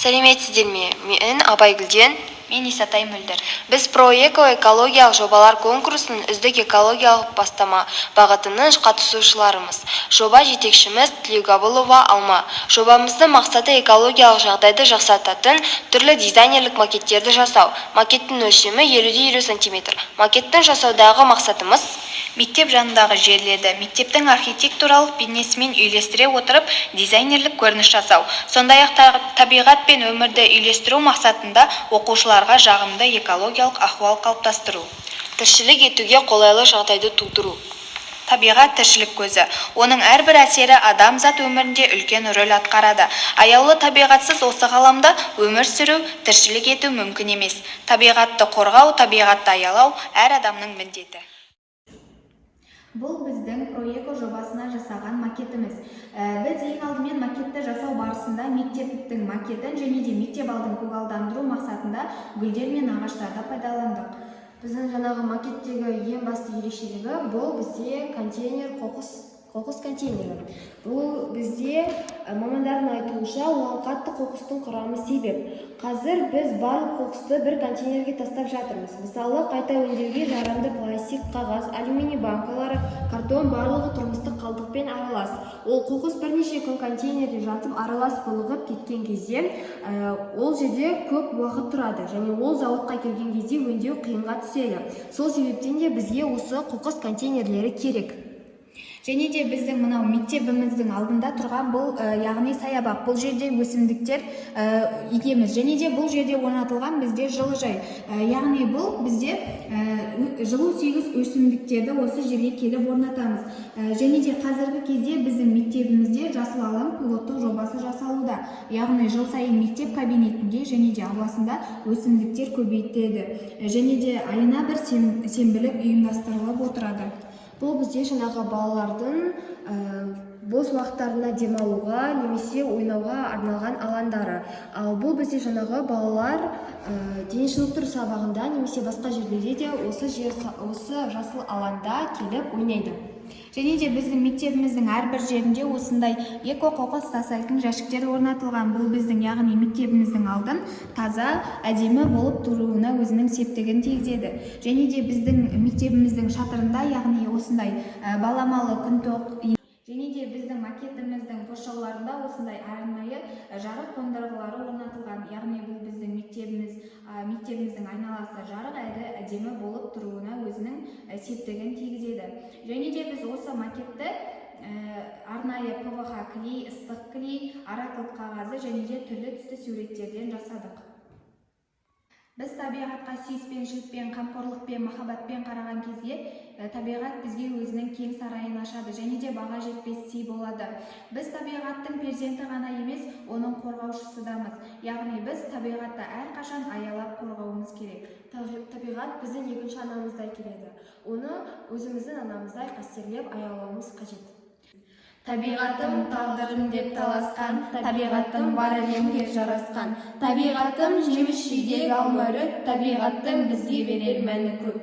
Сәлеметсіздер ме? Мен Абайгүлден. Мен Исатай Мөлдір. Біз проэко-экологиялық жобалар конкурсының үздік экологиялық бастама бағытының қатысушыларымыз. Жоба жетекшіміз Тілеуғабылова Алма. Жобамыздың мақсаты экологиялық жағдайды жақсартатын түрлі дизайнерлік макеттерді жасау. Макеттің өлшемі 50-50 см. Макеттің жасаудағы мақсатымыз мектеп жанындағы жерлерді мектептің архитектуралық бейнесімен үйлестіре отырып дизайнерлік көрініс жасау. Сондай-ақ табиғат пен өмірді үйлестіру мақсатында оқушыларға жағымды экологиялық ахуал қалыптастыру. Тіршілік етуге қолайлы жағдайды тудыру. Табиғат тіршілік көзі. Оның әрбір әсері адамзат өмірінде үлкен рөл атқарады. Аяулы табиғатсыз осы ғаламда өмір сүру, тіршілік ету мүмкін емес. Табиғатты қорғау, табиғатты аялау әр адамның міндеті. Бұл біздің проэко жобасына жасаған макетіміз. Біз ең алдымен макетті жасау барысында мектептің макетін және де мектеп алдын көгалдандыру мақсатында гүлдер мен ағаштарды пайдаландық. Біздің жаңағы макеттегі ең басты ерекшелігі бұл бізде контейнер, қоқыс контейнері. Бұл бізде мамандардың айтуынша оған қатты қоқыстың құрамы себеп. Қазір біз барлық қоқысты бір контейнерге тастап жатырмыз. Мысалы, қайта өңдеуге жарамды пластик, қағаз, алюминий банкалары, картон барлығы тұрмыстық қалдықпен аралас. Ол қоқыс бірнеше күн контейнерде жатып аралас булығып кеткен кезде ол жерде көп уақыт тұрады және ол зауытқа келген кезде өңдеу қиынға түседі. Сол себептен де бізге осы қоқыс контейнерлері керек. Және де біздің мынау мектебіміздің алдында тұрған бұл яғни саябақ. Бұл жерде өсімдіктер егеміз. Және де бұл жерде орнатылған бізде жылыжай. Яғни бұл бізде жылу сүйгіш өсімдіктерді осы жерге келіп орнатамыз. Және де қазіргі кезде біздің мектебімізде жасыл алаң пилоттық жобасы жасалуда. Яғни жыл сайын мектеп кабинетінде және де ауласында өсімдіктер көбейтеді. Және де айына бір сенбілік ұйымдастырылып отырады. Бұл бізде жаңағы балалардың бос уақыттарына демалуға немесе ойнауға арналған алаңдары. Ал бұл бізде жаңағы балалар дене шынықтыру сабағында немесе басқа жерлерде де осы жасыл алаңда келіп ойнайды. Және де біздің мектебіміздің әрбір жерінде осындай эко-қоқыс тастайтын жәшіктер орнатылған. Бұл біздің яғни мектебіміздің алдын таза, әдемі болып тұруына өзінің септігін тигізеді. Және де біздің мектебіміздің шатырында яғни осындай баламалы күнтоқ. Және де біздің макетіміздің қоршауларында осындай арнайы жарық қондырғылары орнатылған. Яғни бұл біздің мектебіміздің айналасы жарық әрі әдемі болып тұруына өзінің септігін тигізеді. Және де біз осы макетті арнайы ПВХ клей, ыстық клей, арақылт қағазы және де түрлі түсті суреттерден жасадық. Біз табиғатқа сүйіспеншілікпен, қамқорлықпен, махаббатпен қараған кезде табиғат бізге өзінің кең сарайын ашады және де баға жетпес сый болады. Біз табиғаттың перзенті ғана емес, оның қорғаушысыдамыз. Яғни біз табиғатты әрқашан аялап қорғауымыз керек. Табиғат біздің екінші анамыздай келеді. Оны өзіміздің анамыздай қастерлеп аялауымыз қажет. Табиғатым тағдырым деп таласқан, табиғатым бар әлемге жарасқан. Табиғатым жеміс жидек алма өрік, табиғаттың бізге берер мәні көп.